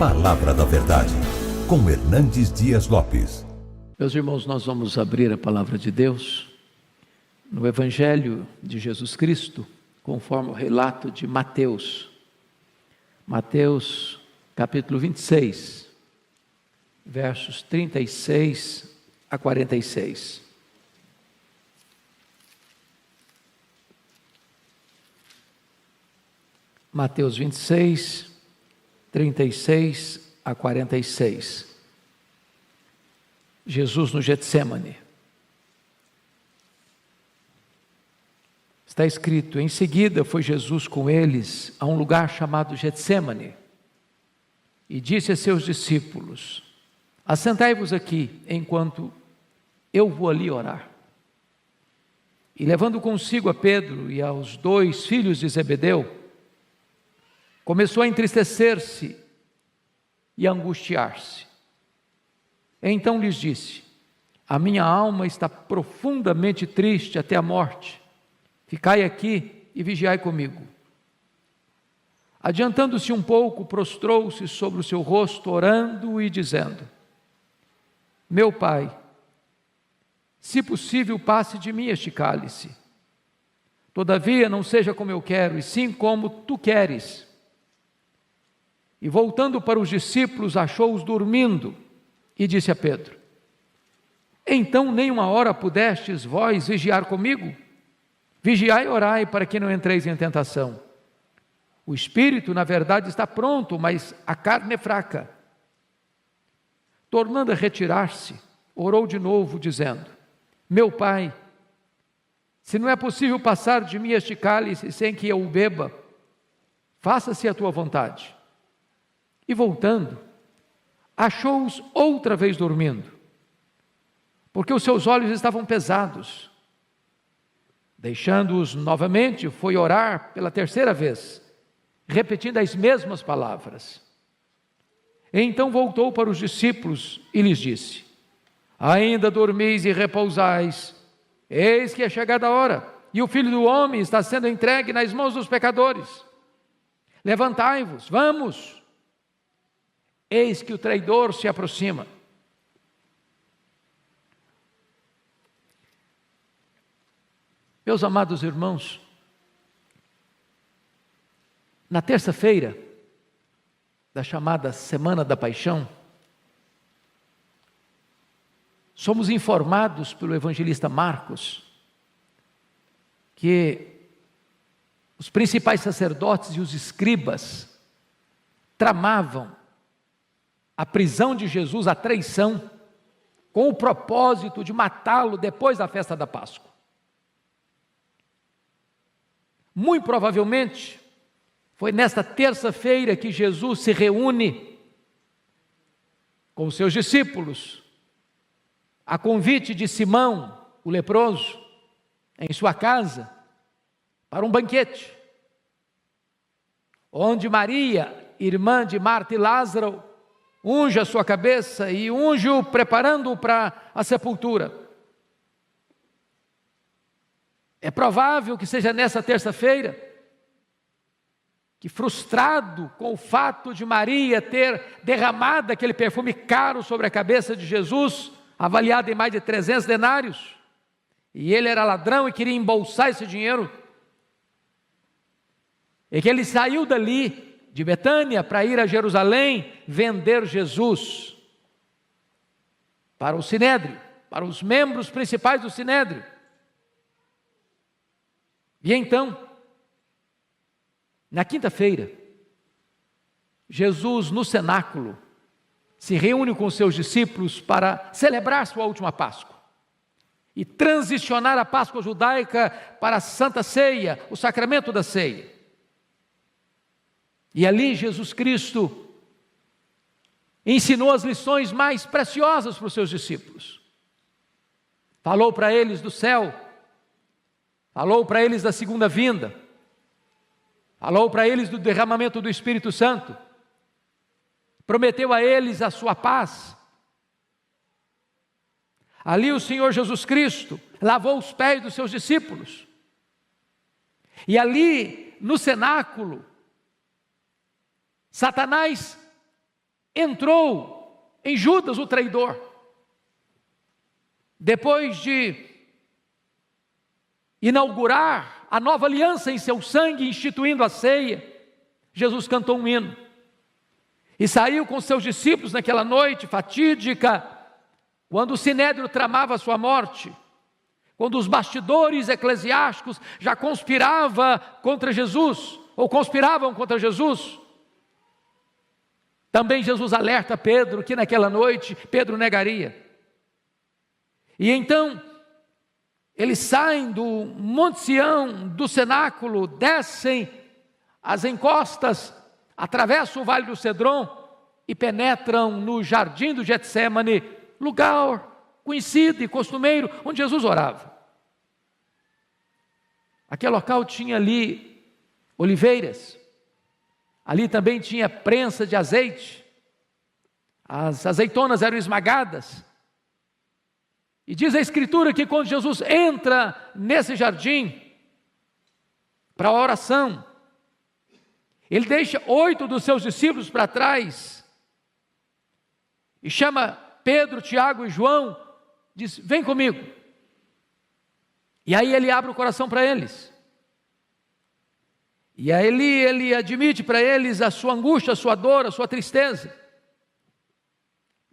Palavra da Verdade, com Hernandes Dias Lopes. Meus irmãos, nós vamos abrir a Palavra de Deus no Evangelho de Jesus Cristo, conforme o relato de Mateus. Mateus, capítulo 26, versos 36 a 46. Mateus 26, 36 a 46. Jesus no Getsêmani. Está escrito: em seguida foi Jesus com eles a um lugar chamado Getsêmani e disse a seus discípulos: assentai-vos aqui enquanto eu vou ali orar. E levando consigo a Pedro e aos 2 filhos de Zebedeu, começou a entristecer-se e a angustiar-se. Então lhes disse: a minha alma está profundamente triste até a morte. Ficai aqui e vigiai comigo. Adiantando-se um pouco, prostrou-se sobre o seu rosto, orando e dizendo: meu Pai, se possível, passe de mim este cálice. Todavia, não seja como eu quero, e sim como tu queres. E voltando para os discípulos, achou-os dormindo, e disse a Pedro: então nem uma hora pudestes vós vigiar comigo? Vigiai e orai, para que não entreis em tentação. O espírito, na verdade, está pronto, mas a carne é fraca. Tornando a retirar-se, orou de novo, dizendo: meu Pai, se não é possível passar de mim este cálice sem que eu o beba, faça-se a tua vontade. E voltando, achou-os outra vez dormindo, porque os seus olhos estavam pesados. Deixando-os novamente, foi orar pela terceira vez, repetindo as mesmas palavras. Então voltou para os discípulos e lhes disse: ainda dormis e repousais? Eis que é chegada a hora, e o Filho do Homem está sendo entregue nas mãos dos pecadores. Levantai-vos, vamos! Eis que o traidor se aproxima. Meus amados irmãos, na terça-feira da chamada Semana da Paixão, somos informados pelo evangelista Marcos que os principais sacerdotes e os escribas tramavam a prisão de Jesus, a traição, com o propósito de matá-lo depois da festa da Páscoa. Muito provavelmente, foi nesta terça-feira que Jesus se reúne com os seus discípulos, a convite de Simão, o leproso, em sua casa, para um banquete, onde Maria, irmã de Marta e Lázaro, unge a sua cabeça e unge-o preparando-o para a sepultura. É provável que seja nessa terça-feira que, frustrado com o fato de Maria ter derramado aquele perfume caro sobre a cabeça de Jesus, avaliado em mais de 300 denários, e ele era ladrão e queria embolsar esse dinheiro, e que ele saiu dali de Betânia para ir a Jerusalém vender Jesus para o Sinédrio, para os membros principais do Sinédrio. E então, na quinta-feira, Jesus no cenáculo se reúne com os seus discípulos para celebrar sua última Páscoa e transicionar a Páscoa judaica para a Santa Ceia, o sacramento da ceia. E ali Jesus Cristo ensinou as lições mais preciosas para os seus discípulos. Falou para eles do céu, falou para eles da segunda vinda, falou para eles do derramamento do Espírito Santo, prometeu a eles a sua paz. Ali o Senhor Jesus Cristo lavou os pés dos seus discípulos. E ali no cenáculo, Satanás entrou em Judas, o traidor. Depois de inaugurar a nova aliança em seu sangue, instituindo a ceia, Jesus cantou um hino e saiu com seus discípulos naquela noite fatídica, quando o sinédrio tramava a sua morte, quando os bastidores eclesiásticos já conspiravam contra Jesus. Também Jesus alerta Pedro que naquela noite Pedro negaria. E então eles saem do Monte Sião, do cenáculo, descem as encostas, atravessam o Vale do Cedron e penetram no jardim do Getsemane, lugar conhecido e costumeiro onde Jesus orava. Aquele local tinha ali oliveiras, ali também tinha prensa de azeite, as azeitonas eram esmagadas. E diz a Escritura que quando Jesus entra nesse jardim para a oração, ele deixa 8 dos seus discípulos para trás e chama Pedro, Tiago e João, diz: vem comigo. E aí ele abre o coração para eles. E aí ele admite para eles a sua angústia, a sua dor, a sua tristeza.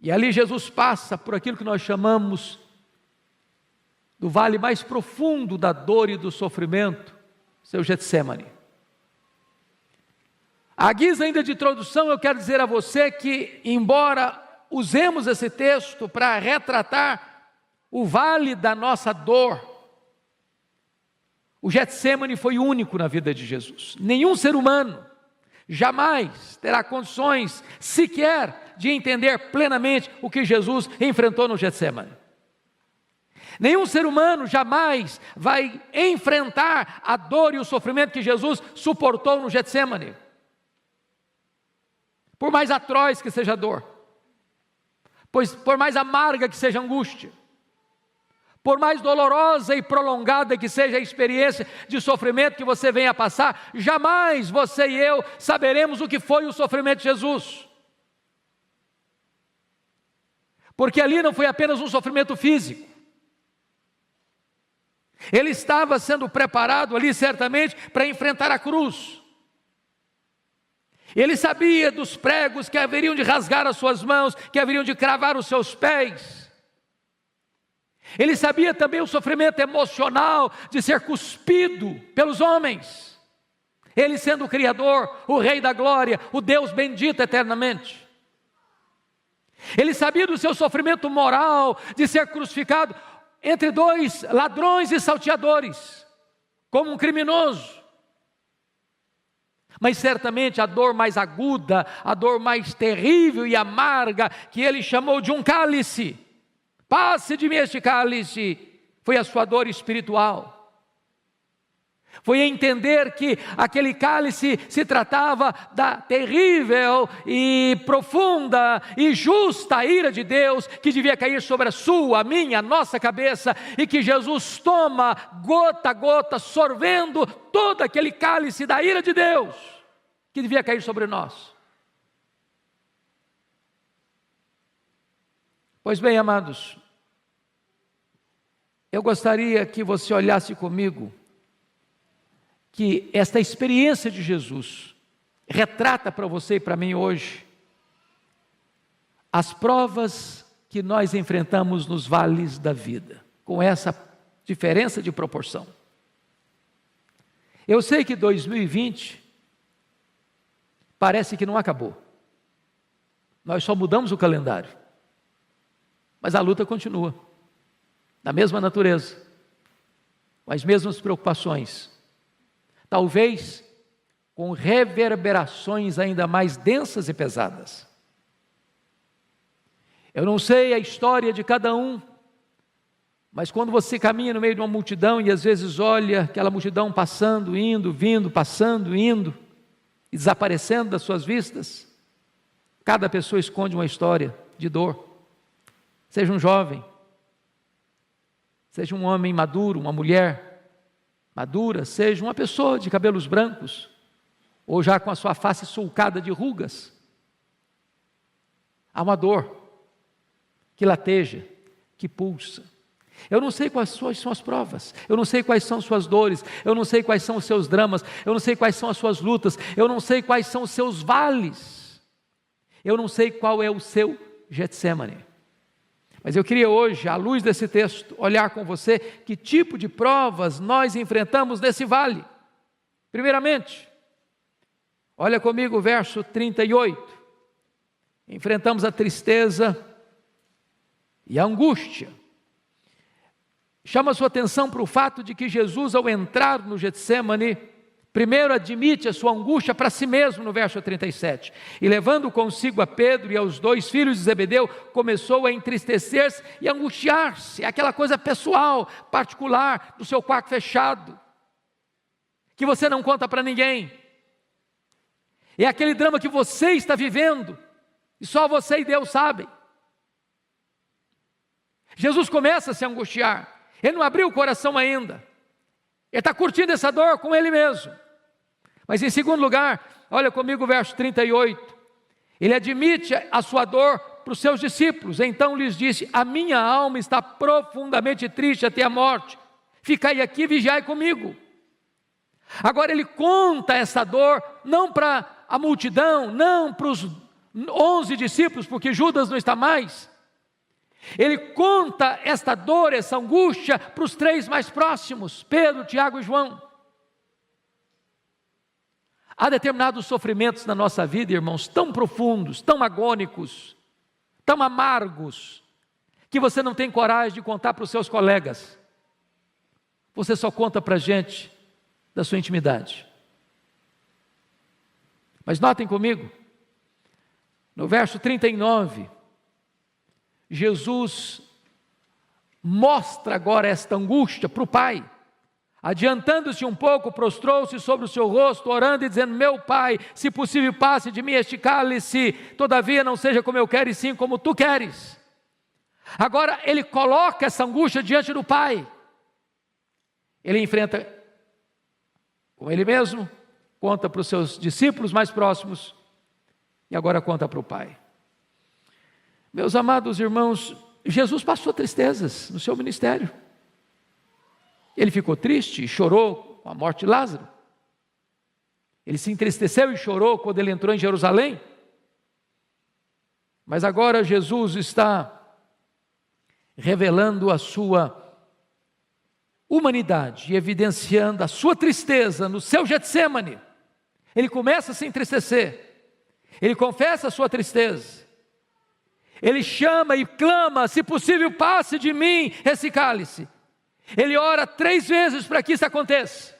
E ali Jesus passa por aquilo que nós chamamos do vale mais profundo da dor e do sofrimento, seu Getsemane. À guisa ainda de introdução, eu quero dizer a você que, embora usemos esse texto para retratar o vale da nossa dor, o Getsemane foi único na vida de Jesus. Nenhum ser humano jamais terá condições sequer de entender plenamente o que Jesus enfrentou no Getsemane. Nenhum ser humano jamais vai enfrentar a dor e o sofrimento que Jesus suportou no Getsemane. Por mais atroz que seja a dor, por mais amarga que seja a angústia, por mais dolorosa e prolongada que seja a experiência de sofrimento que você venha a passar, jamais você e eu saberemos o que foi o sofrimento de Jesus. Porque ali não foi apenas um sofrimento físico. Ele estava sendo preparado ali certamente para enfrentar a cruz. Ele sabia dos pregos que haveriam de rasgar as suas mãos, que haveriam de cravar os seus pés. Ele sabia também o sofrimento emocional de ser cuspido pelos homens. Ele sendo o Criador, o Rei da Glória, o Deus bendito eternamente. Ele sabia do seu sofrimento moral de ser crucificado entre 2 ladrões e salteadores, como um criminoso. Mas certamente a dor mais aguda, a dor mais terrível e amarga, que ele chamou de um cálice, passe de mim este cálice, foi a sua dor espiritual. Foi entender que aquele cálice se tratava da terrível e profunda e justa ira de Deus, que devia cair sobre a sua, a minha, a nossa cabeça, e que Jesus toma gota a gota, sorvendo todo aquele cálice da ira de Deus, que devia cair sobre nós. Pois bem, amados, eu gostaria que você olhasse comigo que esta experiência de Jesus retrata para você e para mim hoje as provas que nós enfrentamos nos vales da vida, com essa diferença de proporção. Eu sei que 2020 parece que não acabou. Nós só mudamos o calendário, mas a luta continua, da mesma natureza, com as mesmas preocupações, talvez com reverberações ainda mais densas e pesadas. Eu não sei a história de cada um, mas quando você caminha no meio de uma multidão e às vezes olha aquela multidão passando, indo, vindo, passando, indo e desaparecendo das suas vistas, cada pessoa esconde uma história de dor. Seja um jovem, seja um homem maduro, uma mulher madura, seja uma pessoa de cabelos brancos, ou já com a sua face sulcada de rugas. Há uma dor que lateja, que pulsa. Eu não sei quais são as provas, eu não sei quais são suas dores, eu não sei quais são os seus dramas, eu não sei quais são as suas lutas, eu não sei quais são os seus vales, eu não sei qual é o seu Getsêmani. Mas eu queria hoje, à luz desse texto, olhar com você que tipo de provas nós enfrentamos nesse vale. Primeiramente, olha comigo o verso 38. Enfrentamos a tristeza e a angústia. Chama a sua atenção para o fato de que Jesus, ao entrar no Getsêmani, primeiro admite a sua angústia para si mesmo, no verso 37. E levando consigo a Pedro e aos 2 filhos de Zebedeu, começou a entristecer-se e angustiar-se. Aquela coisa pessoal, particular, do seu quarto fechado, que você não conta para ninguém. É aquele drama que você está vivendo, e só você e Deus sabem. Jesus começa a se angustiar. Ele não abriu o coração ainda. Ele está curtindo essa dor com ele mesmo. Mas em segundo lugar, olha comigo o verso 38. Ele admite a sua dor para os seus discípulos. Então lhes disse: a minha alma está profundamente triste até a morte. Ficai aqui e vigiai comigo. Agora ele conta essa dor não para a multidão, não para os 11 discípulos, porque Judas não está mais. Ele conta esta dor, essa angústia para os 3 mais próximos, Pedro, Tiago e João. Há determinados sofrimentos na nossa vida, irmãos, tão profundos, tão agônicos, tão amargos, que você não tem coragem de contar para os seus colegas. Você só conta para a gente da sua intimidade. Mas notem comigo, no verso 39, Jesus mostra agora esta angústia para o Pai. Adiantando-se um pouco, prostrou-se sobre o seu rosto, orando e dizendo: meu Pai, se possível passe de mim este cálice, todavia não seja como eu quero, e sim como tu queres. Agora ele coloca essa angústia diante do Pai. Ele enfrenta com ele mesmo, conta para os seus discípulos mais próximos, e agora conta para o Pai. Meus amados irmãos, Jesus passou tristezas no seu ministério. Ele ficou triste e chorou com a morte de Lázaro. Ele se entristeceu e chorou quando ele entrou em Jerusalém. Mas agora Jesus está revelando a sua humanidade e evidenciando a sua tristeza no seu Getsêmani. Ele começa a se entristecer. Ele confessa a sua tristeza. Ele chama e clama: se possível passe de mim esse cálice. Ele ora 3 vezes para que isso aconteça.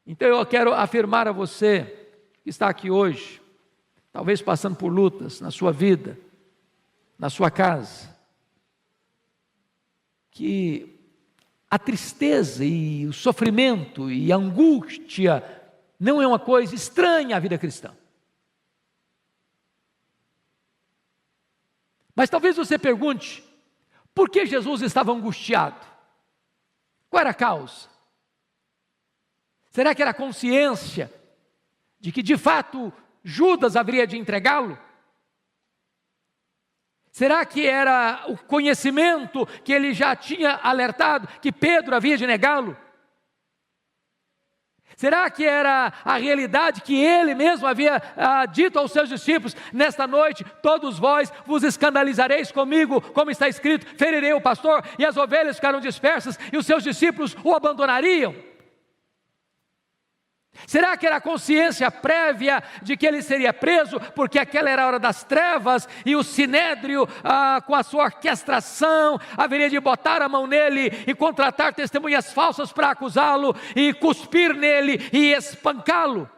Então eu quero afirmar a você que está aqui hoje, talvez passando por lutas na sua vida, na sua casa, que a tristeza e o sofrimento e a angústia não é uma coisa estranha à vida cristã. Mas talvez você pergunte: por que Jesus estava angustiado? Qual era a causa? Será que era a consciência de que de fato Judas haveria de entregá-lo? Será que era o conhecimento que ele já tinha alertado que Pedro havia de negá-lo? Será que era a realidade que ele mesmo havia dito aos seus discípulos: nesta noite todos vós vos escandalizareis comigo, como está escrito, ferirei o pastor e as ovelhas ficaram dispersas e os seus discípulos o abandonariam? Será que era a consciência prévia de que ele seria preso, porque aquela era a hora das trevas, e o sinédrio, com a sua orquestração, haveria de botar a mão nele e contratar testemunhas falsas para acusá-lo, e cuspir nele e espancá-lo?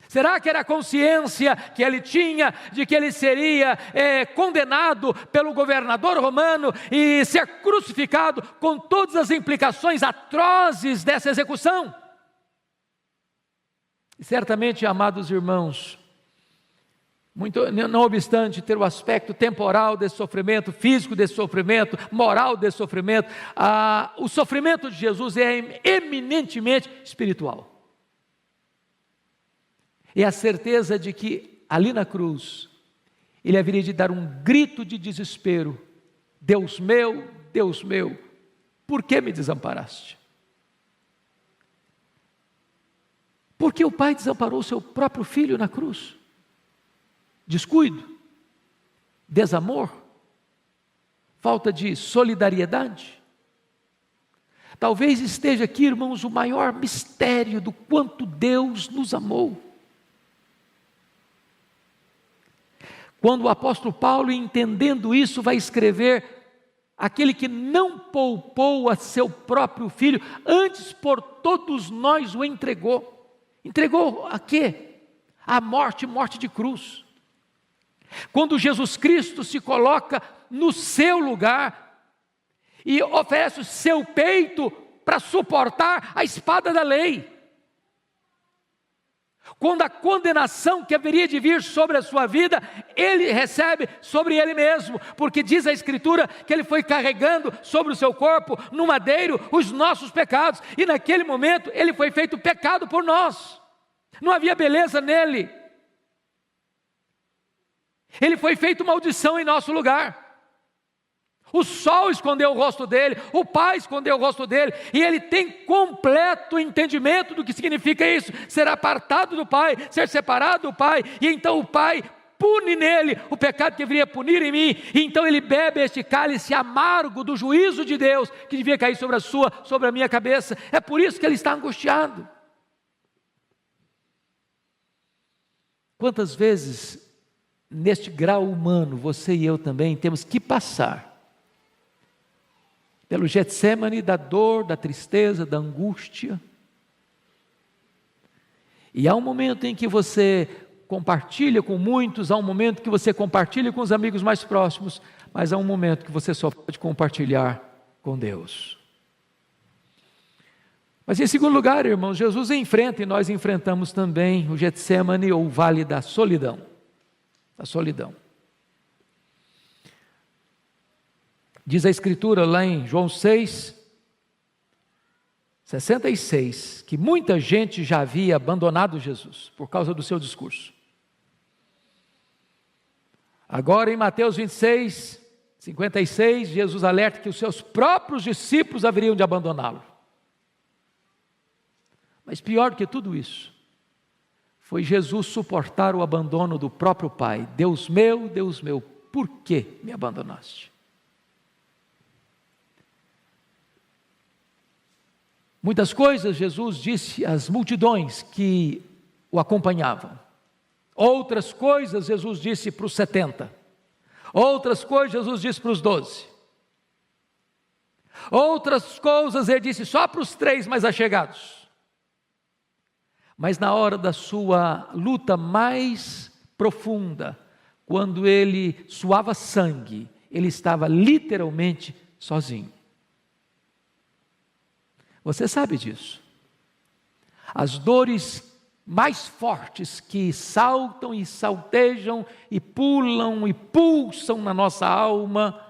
Será que era a consciência que ele tinha de que ele seria condenado pelo governador romano e ser crucificado, com todas as implicações atrozes dessa execução? E certamente, amados irmãos, não obstante ter o aspecto temporal desse sofrimento, físico desse sofrimento, moral desse sofrimento, o sofrimento de Jesus é eminentemente espiritual. É a certeza de que ali na cruz, ele haveria de dar um grito de desespero: Deus meu, por que me desamparaste? Por que o pai desamparou seu próprio filho na cruz? Descuido? Desamor? Falta de solidariedade? Talvez esteja aqui, irmãos, o maior mistério do quanto Deus nos amou. Quando o apóstolo Paulo, entendendo isso, vai escrever: aquele que não poupou a seu próprio filho, antes por todos nós o entregou. Entregou a quê? A morte de cruz. Quando Jesus Cristo se coloca no seu lugar e oferece o seu peito para suportar a espada da lei. Quando a condenação que haveria de vir sobre a sua vida, ele recebe sobre ele mesmo, porque diz a Escritura que ele foi carregando sobre o seu corpo, no madeiro, os nossos pecados, e naquele momento ele foi feito pecado por nós. Não havia beleza nele. Ele foi feito maldição em nosso lugar. O sol escondeu o rosto dele, o pai escondeu o rosto dele, e ele tem completo entendimento do que significa isso: ser apartado do pai, ser separado do pai, e então o pai pune nele o pecado que deveria punir em mim, e então ele bebe este cálice amargo do juízo de Deus, que devia cair sobre a minha cabeça. É por isso que ele está angustiado. Quantas vezes, neste grau humano, você e eu também temos que passar pelo Getsemane da dor, da tristeza, da angústia. E há um momento em que você compartilha com muitos, há um momento que você compartilha com os amigos mais próximos, mas há um momento que você só pode compartilhar com Deus. Mas em segundo lugar, irmãos, Jesus enfrenta, e nós enfrentamos também, o Getsemane, ou o vale da solidão. Da solidão. Diz a Escritura lá em João 6:66, que muita gente já havia abandonado Jesus por causa do seu discurso. Agora em Mateus 26:56, Jesus alerta que os seus próprios discípulos haveriam de abandoná-lo. Mas pior do que tudo isso, foi Jesus suportar o abandono do próprio Pai. Deus meu, por que me abandonaste? Muitas coisas Jesus disse às multidões que o acompanhavam. Outras coisas Jesus disse para os 70. Outras coisas Jesus disse para os 12. Outras coisas ele disse só para os 3 mais achegados. Mas na hora da sua luta mais profunda, quando ele suava sangue, ele estava literalmente sozinho. Você sabe disso. As dores mais fortes que saltam e saltejam e pulam e pulsam na nossa alma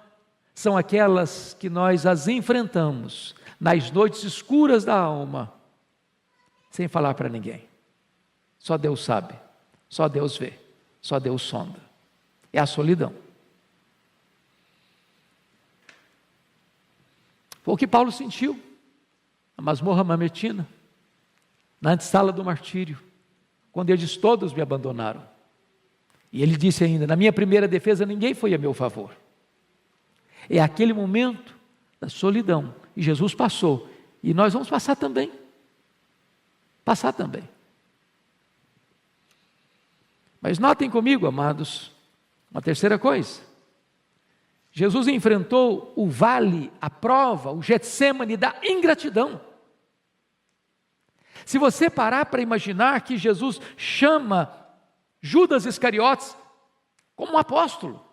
são aquelas que nós as enfrentamos nas noites escuras da alma, sem falar para ninguém. Só Deus sabe, só Deus vê, só Deus sonda. É a solidão. Foi o que Paulo sentiu na masmorra mamertina, na antessala do martírio, quando ele diz: todos me abandonaram. E ele disse ainda: na minha primeira defesa ninguém foi a meu favor. É aquele momento da solidão, e Jesus passou, e nós vamos passar também. Mas notem comigo, amados, uma terceira coisa. Jesus enfrentou o vale, a prova, o Getsemane da ingratidão. Se você parar para imaginar que Jesus chama Judas Iscariotes como um apóstolo.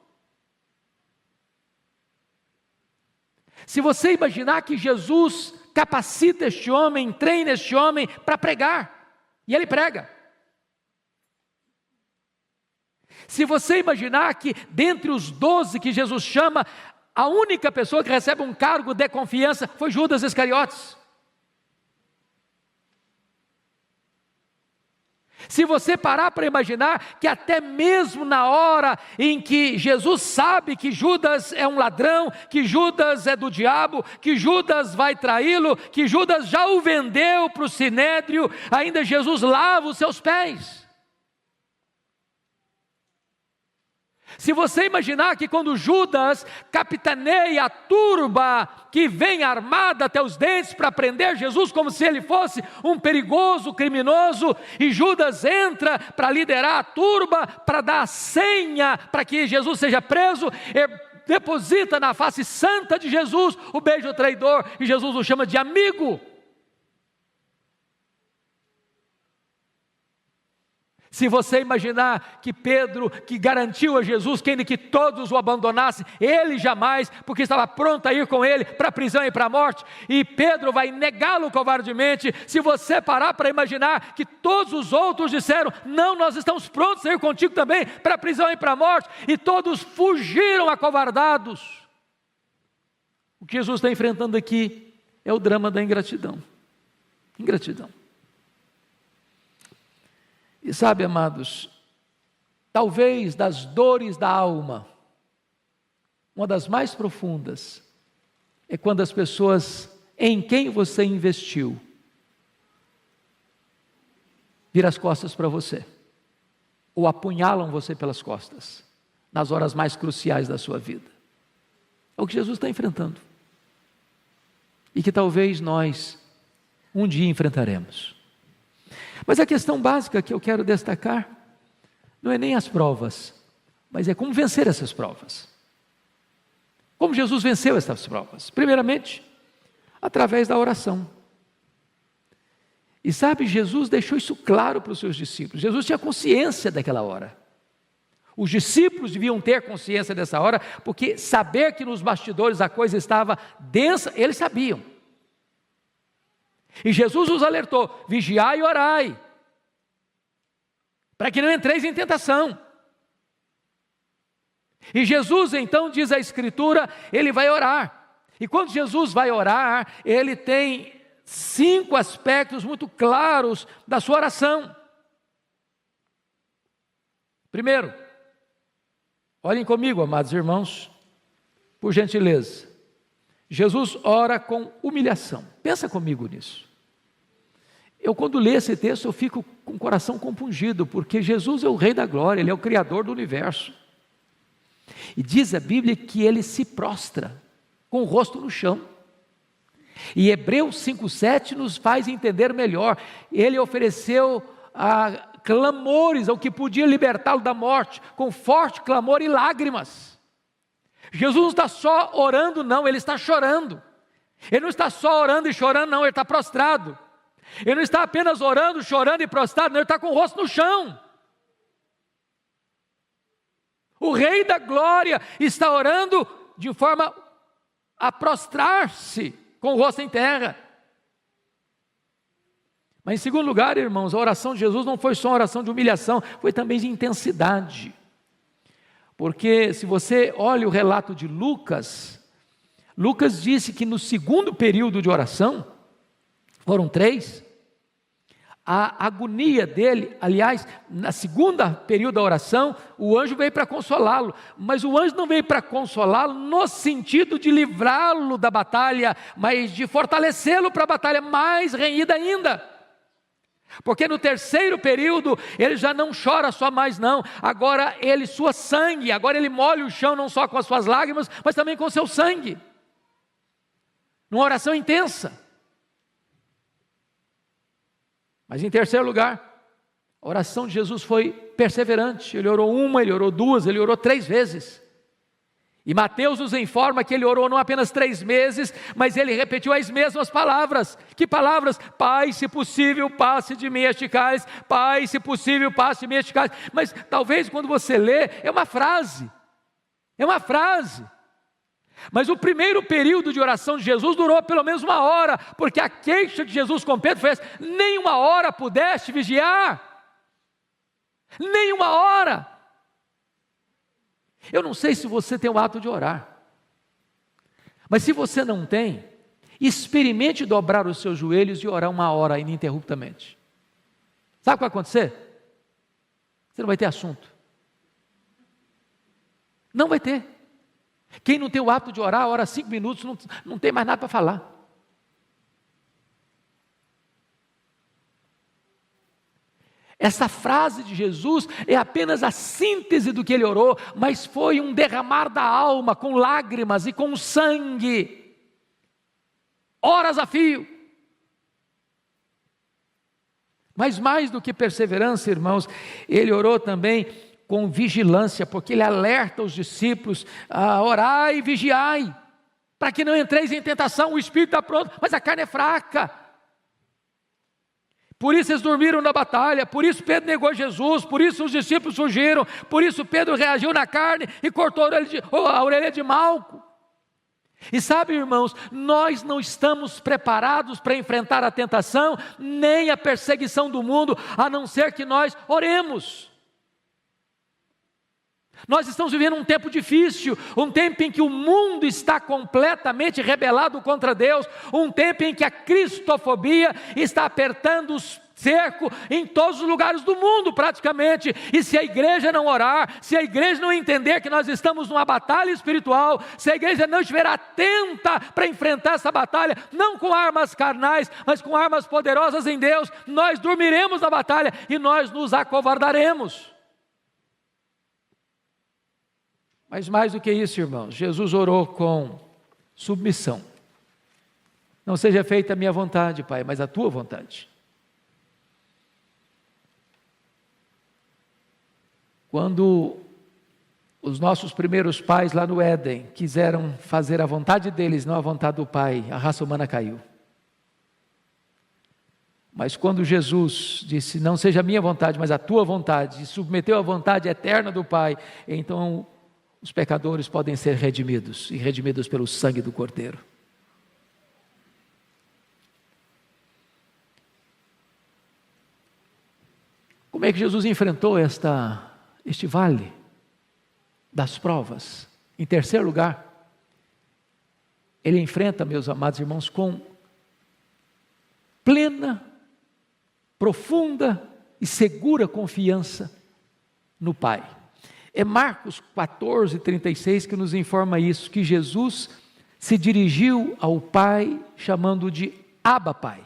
Se você imaginar que Jesus capacita este homem, treina este homem para pregar, e ele prega. Se você imaginar que dentre os 12 que Jesus chama, a única pessoa que recebe um cargo de confiança foi Judas Iscariotes. Se você parar para imaginar que até mesmo na hora em que Jesus sabe que Judas é um ladrão, que Judas é do diabo, que Judas vai traí-lo, que Judas já o vendeu para o sinédrio, ainda Jesus lava os seus pés. Se você imaginar que quando Judas capitaneia a turba que vem armada até os dentes para prender Jesus como se ele fosse um perigoso criminoso, e Judas entra para liderar a turba, para dar a senha para que Jesus seja preso, deposita na face santa de Jesus o beijo traidor, e Jesus o chama de amigo. Se você imaginar que Pedro, que garantiu a Jesus que ainda que todos o abandonassem, ele jamais, porque estava pronto a ir com ele para a prisão e para a morte, e Pedro vai negá-lo covardemente. Se você parar para imaginar que todos os outros disseram, não, nós estamos prontos a ir contigo também para a prisão e para a morte, e todos fugiram acovardados. O que Jesus está enfrentando aqui é o drama da ingratidão. Ingratidão. E sabe, amados, talvez das dores da alma, uma das mais profundas, é quando as pessoas em quem você investiu, viram as costas para você, ou apunhalam você pelas costas, nas horas mais cruciais da sua vida. É o que Jesus está enfrentando, e que talvez nós um dia enfrentaremos. Mas a questão básica que eu quero destacar não é nem as provas, mas é como vencer essas provas. Como Jesus venceu essas provas? Primeiramente, através da oração. E sabe, Jesus deixou isso claro para os seus discípulos. Jesus tinha consciência daquela hora. Os discípulos deviam ter consciência dessa hora, porque saber que nos bastidores a coisa estava densa, eles sabiam. E Jesus os alertou, vigiai e orai, para que não entreis em tentação. E Jesus então, diz a Escritura, ele vai orar. E quando Jesus vai orar, ele tem 5 aspectos muito claros da sua oração. Primeiro, olhem comigo, amados irmãos, por gentileza. Jesus ora com humilhação. Pensa comigo nisso. Eu, quando leio esse texto, eu fico com o coração compungido, porque Jesus é o Rei da Glória, Ele é o Criador do universo. E diz a Bíblia que Ele se prostra, com o rosto no chão. E Hebreus 5,7 nos faz entender melhor. Ele ofereceu clamores ao que podia libertá-lo da morte, com forte clamor e lágrimas. Jesus não está só orando, não, Ele está chorando. Ele não está só orando e chorando, não, Ele está prostrado. Ele não está apenas orando, chorando e prostrado, não, Ele está com o rosto no chão. O Rei da Glória está orando de forma a prostrar-se, com o rosto em terra. Mas em segundo lugar, irmãos, a oração de Jesus não foi só uma oração de humilhação, foi também de intensidade. Porque se você olha o relato de Lucas, Lucas disse que no segundo período de oração, foram 3, a agonia dele, aliás, na segunda período da oração, o anjo veio para consolá-lo, mas o anjo não veio para consolá-lo no sentido de livrá-lo da batalha, mas de fortalecê-lo para a batalha mais renhida ainda. Porque no terceiro período, ele já não chora só mais não, agora ele sua sangue, agora ele molha o chão não só com as suas lágrimas, mas também com o seu sangue, numa oração intensa. Mas em terceiro lugar, a oração de Jesus foi perseverante, ele orou 1, ele orou 2, ele orou 3 vezes. E Mateus nos informa que ele orou não apenas 3 meses, mas ele repetiu as mesmas palavras. Que palavras? Pai, se possível, passe de mim este cálice. Pai, se possível, passe de mim este cálice. Mas talvez quando você lê, é uma frase. É uma frase. Mas o primeiro período de oração de Jesus durou pelo menos 1 hora, porque a queixa de Jesus com Pedro foi essa: nem 1 hora pudeste vigiar. Nem 1 hora. Eu não sei se você tem o hábito de orar, mas se você não tem, experimente dobrar os seus joelhos e orar 1 hora ininterruptamente. Sabe o que vai acontecer? Você não vai ter assunto. Não vai ter. Quem não tem o hábito de orar, ora 5 minutos, não tem mais nada para falar. Essa frase de Jesus é apenas a síntese do que ele orou, mas foi um derramar da alma, com lágrimas e com sangue, horas a fio. Mas mais do que perseverança, irmãos, ele orou também com vigilância, porque ele alerta os discípulos a orar e vigiai, para que não entreis em tentação. O espírito está pronto, mas a carne é fraca. Por isso eles dormiram na batalha, por isso Pedro negou Jesus, por isso os discípulos fugiram, por isso Pedro reagiu na carne e cortou a orelha de Malco. E sabe, irmãos, nós não estamos preparados para enfrentar a tentação, nem a perseguição do mundo, a não ser que nós oremos. Nós estamos vivendo um tempo difícil, um tempo em que o mundo está completamente rebelado contra Deus, um tempo em que a cristofobia está apertando os cerco em todos os lugares do mundo praticamente, e se a igreja não orar, se a igreja não entender que nós estamos numa batalha espiritual, se a igreja não estiver atenta para enfrentar essa batalha, não com armas carnais, mas com armas poderosas em Deus, nós dormiremos na batalha e nós nos acovardaremos. Mas mais do que isso, irmãos, Jesus orou com submissão. Não seja feita a minha vontade, Pai, mas a tua vontade. Quando os nossos primeiros pais lá no Éden quiseram fazer a vontade deles, não a vontade do Pai, a raça humana caiu. Mas quando Jesus disse, não seja a minha vontade, mas a tua vontade, e submeteu à vontade eterna do Pai, então os pecadores podem ser redimidos, e redimidos pelo sangue do Cordeiro. Como é que Jesus enfrentou este vale das provas? Em terceiro lugar, ele enfrenta, meus amados irmãos, com plena, profunda e segura confiança no Pai. É Marcos 14:36 que nos informa isso, que Jesus se dirigiu ao Pai chamando de Abba Pai.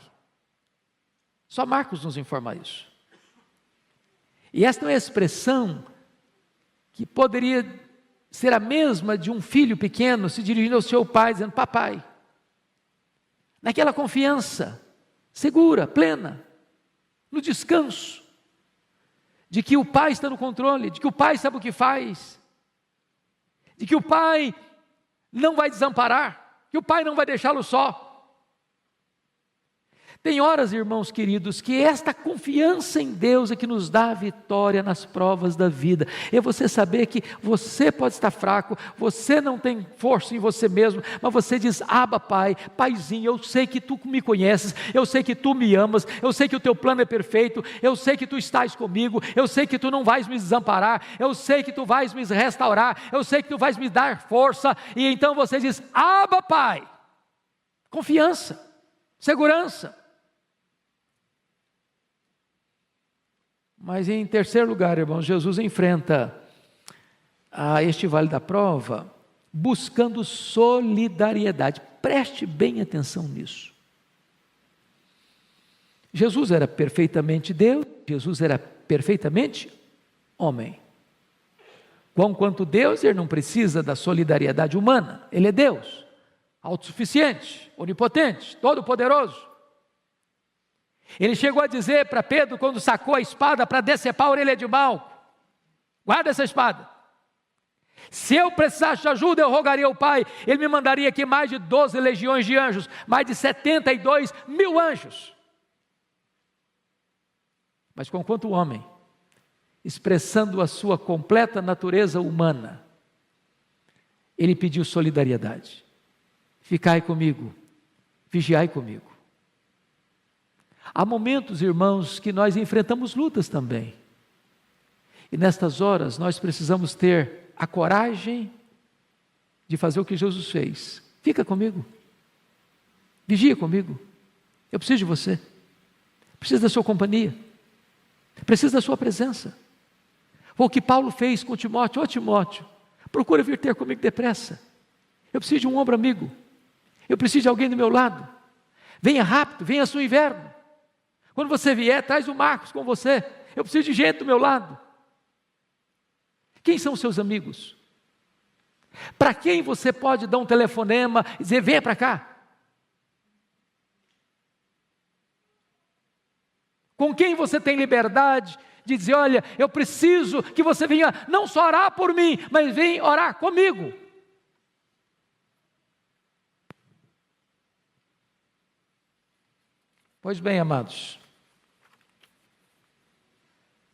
Só Marcos nos informa isso. E esta é uma expressão que poderia ser a mesma de um filho pequeno se dirigindo ao seu pai, dizendo papai. Naquela confiança segura, plena, no descanso, de que o pai está no controle, de que o pai sabe o que faz, de que o pai não vai desamparar, que o pai não vai deixá-lo só. Tem horas, irmãos queridos, que esta confiança em Deus é que nos dá a vitória nas provas da vida. É você saber que você pode estar fraco, você não tem força em você mesmo, mas você diz, Abba Pai, Paizinho, eu sei que Tu me conheces, eu sei que Tu me amas, eu sei que o Teu plano é perfeito, eu sei que Tu estás comigo, eu sei que Tu não vais me desamparar, eu sei que Tu vais me restaurar, eu sei que Tu vais me dar força, e então você diz, Abba Pai, confiança, segurança. Mas em terceiro lugar, irmãos, Jesus enfrenta este vale da prova buscando solidariedade. Preste bem atenção nisso. Jesus era perfeitamente Deus, Jesus era perfeitamente homem. Quanto Deus, ele não precisa da solidariedade humana, ele é Deus, autossuficiente, onipotente, todo-poderoso. Ele chegou a dizer para Pedro, quando sacou a espada para decepar a orelha de Malco, guarda essa espada, se eu precisasse de ajuda eu rogaria ao Pai, Ele me mandaria aqui mais de 12 legiões de anjos, mais de 72 mil anjos. Mas conquanto o homem, expressando a sua completa natureza humana, ele pediu solidariedade, ficai comigo, vigiai comigo. Há momentos, irmãos, que nós enfrentamos lutas também. E nestas horas nós precisamos ter a coragem de fazer o que Jesus fez. Fica comigo. Vigia comigo. Eu preciso de você. Preciso da sua companhia. Preciso da sua presença. Foi o que Paulo fez com Timóteo. Ô Timóteo, procura vir ter comigo depressa. Eu preciso de um ombro amigo. Eu preciso de alguém do meu lado. Venha rápido, venha no inverno. Quando você vier, traz o Marcos com você. Eu preciso de gente do meu lado. Quem são os seus amigos? Para quem você pode dar um telefonema e dizer, venha para cá? Com quem você tem liberdade de dizer, olha, eu preciso que você venha não só orar por mim, mas venha orar comigo. Pois bem, amados,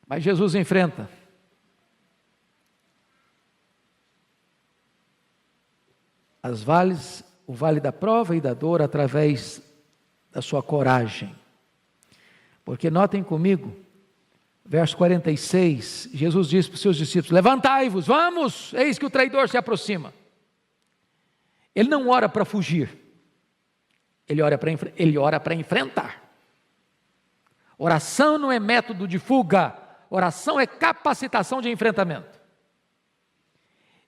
mas Jesus enfrenta o vale da prova e da dor através da sua coragem. Porque notem comigo, verso 46, Jesus diz para os seus discípulos, levantai-vos, vamos, eis que o traidor se aproxima. Ele não ora para fugir, ele ora para enfrentar. Oração não é método de fuga, oração é capacitação de enfrentamento.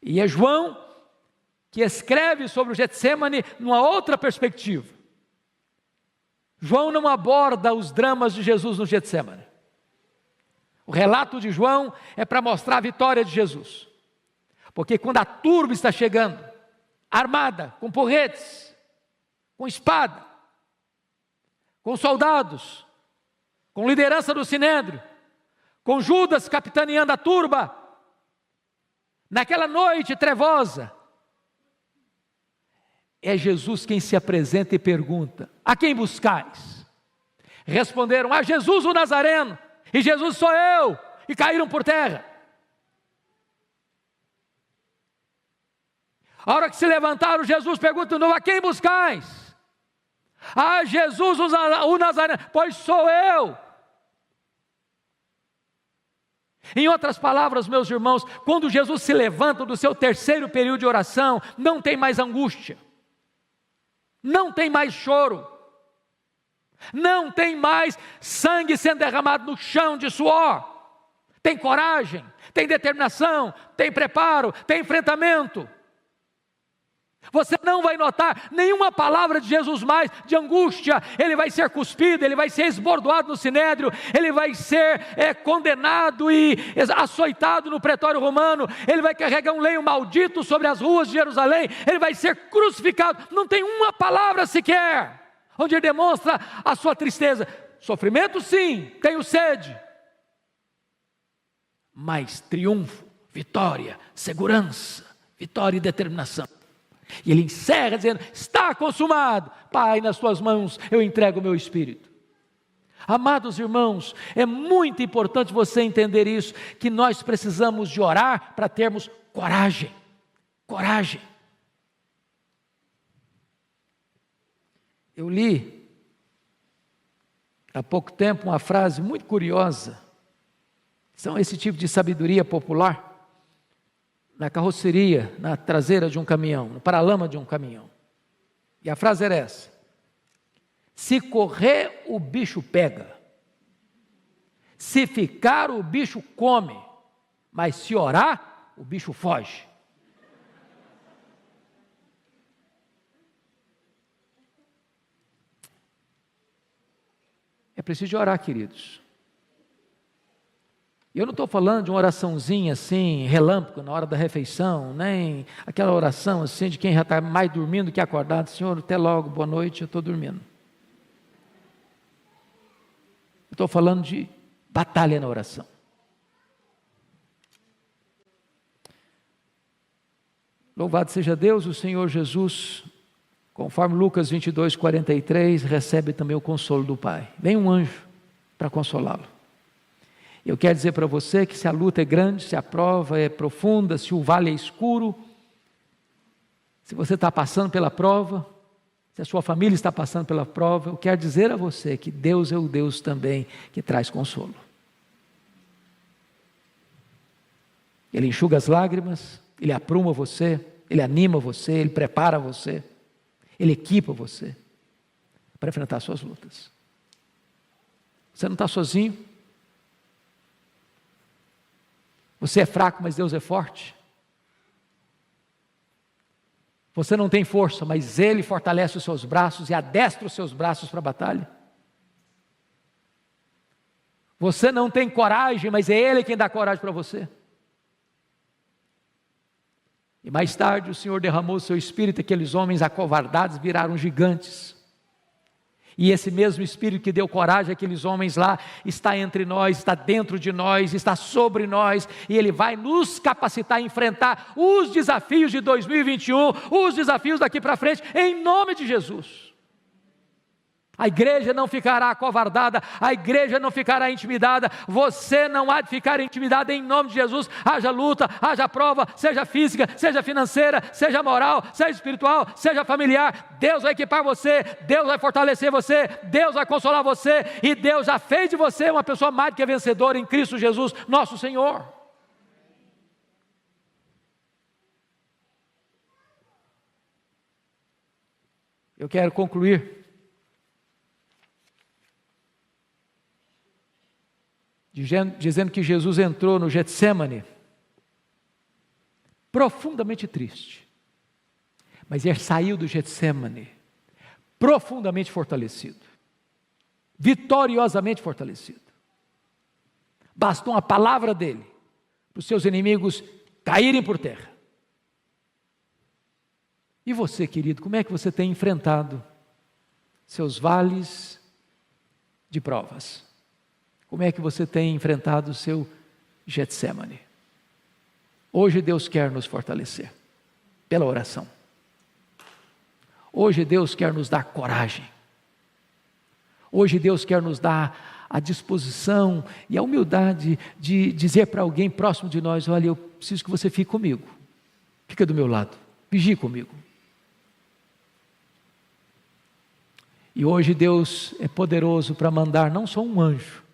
E é João que escreve sobre o Getsêmani numa outra perspectiva. João não aborda os dramas de Jesus no Getsêmani. O relato de João é para mostrar a vitória de Jesus. Porque quando a turba está chegando, armada, com porretes, com espada, com soldados, com liderança do Sinédrio, com Judas capitaneando a turba, naquela noite trevosa, é Jesus quem se apresenta e pergunta, a quem buscais? Responderam, a Jesus o Nazareno, e Jesus sou eu, e caíram por terra. A hora que se levantaram, Jesus pergunta de novo, a quem buscais? Ah, Jesus o Nazareno, pois sou eu. Em outras palavras, meus irmãos, quando Jesus se levanta do seu terceiro período de oração, não tem mais angústia, não tem mais choro, não tem mais sangue sendo derramado no chão de suor. Tem coragem, tem determinação, tem preparo, tem enfrentamento. Você não vai notar nenhuma palavra de Jesus mais de angústia. Ele vai ser cuspido, ele vai ser esbordoado no sinédrio, ele vai ser condenado e açoitado no pretório romano, ele vai carregar um lenho maldito sobre as ruas de Jerusalém, ele vai ser crucificado. Não tem uma palavra sequer onde ele demonstra a sua tristeza. Sofrimento sim, tenho sede, mas triunfo, vitória, segurança, vitória e determinação. E ele encerra dizendo, está consumado, Pai, nas tuas mãos eu entrego o meu espírito. Amados irmãos, é muito importante você entender isso, que nós precisamos de orar para termos coragem, coragem. Eu li há pouco tempo uma frase muito curiosa, são esse tipo de sabedoria popular, na carroceria, na traseira de um caminhão, no paralama de um caminhão. E a frase era essa: se correr, o bicho pega, se ficar, o bicho come, mas se orar, o bicho foge. É preciso de orar, queridos. Eu não estou falando de uma oraçãozinha assim, relâmpago, na hora da refeição, nem aquela oração assim de quem já está mais dormindo que acordado. Senhor, até logo, boa noite, eu estou dormindo. Eu estou falando de batalha na oração. Louvado seja Deus, o Senhor Jesus, conforme Lucas 22, 43, recebe também o consolo do Pai. Vem um anjo para consolá-lo. Eu quero dizer para você que se a luta é grande, se a prova é profunda, se o vale é escuro, se você está passando pela prova, se a sua família está passando pela prova, eu quero dizer a você que Deus é o Deus também que traz consolo. Ele enxuga as lágrimas, Ele apruma você, Ele anima você, Ele prepara você, Ele equipa você para enfrentar suas lutas. Você não está sozinho. Você é fraco, mas Deus é forte. Você não tem força, mas Ele fortalece os seus braços e adestra os seus braços para a batalha. Você não tem coragem, mas é Ele quem dá coragem para você. E mais tarde o Senhor derramou o seu Espírito, aqueles homens acovardados viraram gigantes. E esse mesmo Espírito que deu coragem àqueles homens lá, está entre nós, está dentro de nós, está sobre nós, e Ele vai nos capacitar a enfrentar os desafios de 2021, os desafios daqui para frente, em nome de Jesus. A igreja não ficará acovardada, a igreja não ficará intimidada, você não há de ficar intimidado em nome de Jesus. Haja luta, haja prova, seja física, seja financeira, seja moral, seja espiritual, seja familiar, Deus vai equipar você, Deus vai fortalecer você, Deus vai consolar você, e Deus já fez de você uma pessoa mais do que vencedora em Cristo Jesus, nosso Senhor. Eu quero concluir dizendo que Jesus entrou no Getsêmani profundamente triste, mas ele saiu do Getsêmani profundamente fortalecido, vitoriosamente fortalecido. Bastou uma palavra dele para os seus inimigos caírem por terra. E você, querido, como é que você tem enfrentado seus vales de provas? Como é que você tem enfrentado o seu Getsêmani? Hoje Deus quer nos fortalecer pela oração. Hoje Deus quer nos dar coragem. Hoje Deus quer nos dar a disposição e a humildade de dizer para alguém próximo de nós: olha, eu preciso que você fique comigo. Fica do meu lado, vigie comigo. E hoje Deus é poderoso para mandar não só um anjo,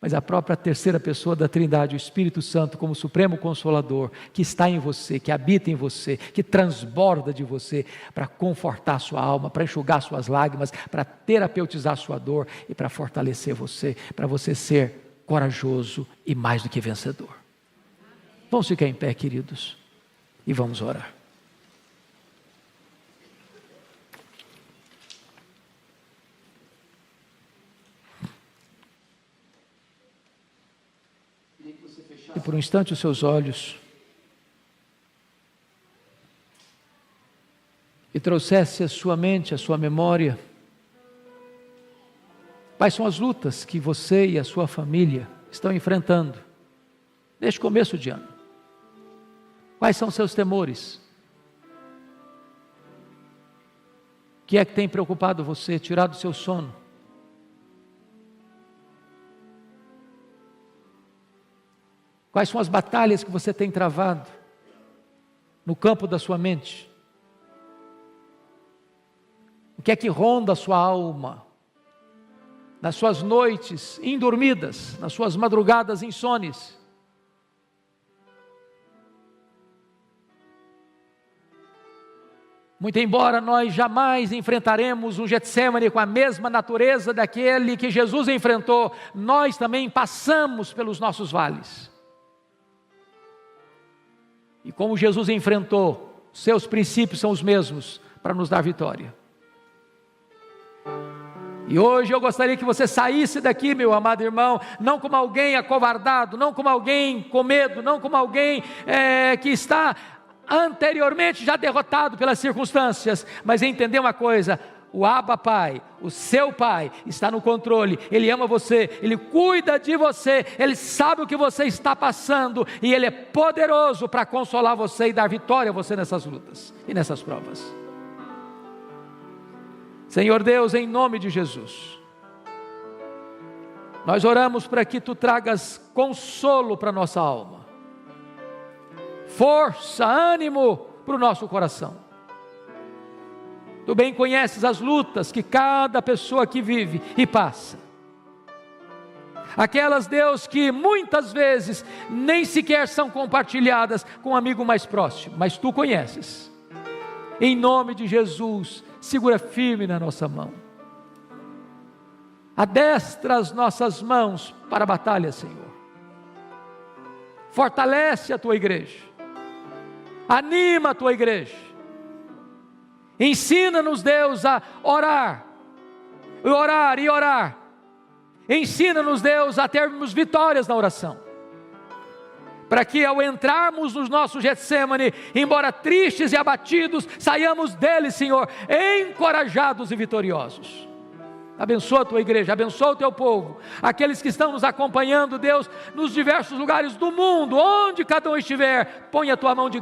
mas a própria terceira pessoa da Trindade, o Espírito Santo, como Supremo Consolador, que está em você, que habita em você, que transborda de você, para confortar sua alma, para enxugar suas lágrimas, para terapeutizar sua dor e para fortalecer você, para você ser corajoso e mais do que vencedor. Vamos ficar em pé, queridos, e vamos orar. E por um instante os seus olhos e trouxesse à sua mente, à sua memória, quais são as lutas que você e a sua família estão enfrentando neste começo de ano. Quais são seus temores? O que é que tem preocupado você, tirado o seu sono? Quais são as batalhas que você tem travado no campo da sua mente? O que é que ronda a sua alma? Nas suas noites indormidas, nas suas madrugadas insones? Muito embora nós jamais enfrentaremos um Getsêmani com a mesma natureza daquele que Jesus enfrentou, nós também passamos pelos nossos vales. E como Jesus enfrentou, seus princípios são os mesmos para nos dar vitória. E hoje eu gostaria que você saísse daqui, meu amado irmão, não como alguém acovardado, não como alguém com medo, não como alguém que está anteriormente já derrotado pelas circunstâncias, mas entender uma coisa: o Abba Pai, o seu Pai, está no controle, Ele ama você, Ele cuida de você, Ele sabe o que você está passando, e Ele é poderoso para consolar você e dar vitória a você nessas lutas e nessas provas. Senhor Deus, em nome de Jesus, nós oramos para que Tu tragas consolo para a nossa alma, força, ânimo para o nosso coração. Tu bem conheces as lutas que cada pessoa aqui vive e passa. Aquelas, Deus, que muitas vezes nem sequer são compartilhadas com um amigo mais próximo, mas Tu conheces. Em nome de Jesus, segura firme na nossa mão. Adestra as nossas mãos para a batalha, Senhor. Fortalece a tua igreja, anima a tua igreja, ensina-nos, Deus, a orar, orar e orar. Ensina-nos, Deus, a termos vitórias na oração, para que ao entrarmos no nosso Getsemane, embora tristes e abatidos, saiamos dele, Senhor, encorajados e vitoriosos. Abençoa a tua igreja, abençoa o teu povo, aqueles que estão nos acompanhando, Deus, nos diversos lugares do mundo, onde cada um estiver, põe a tua mão de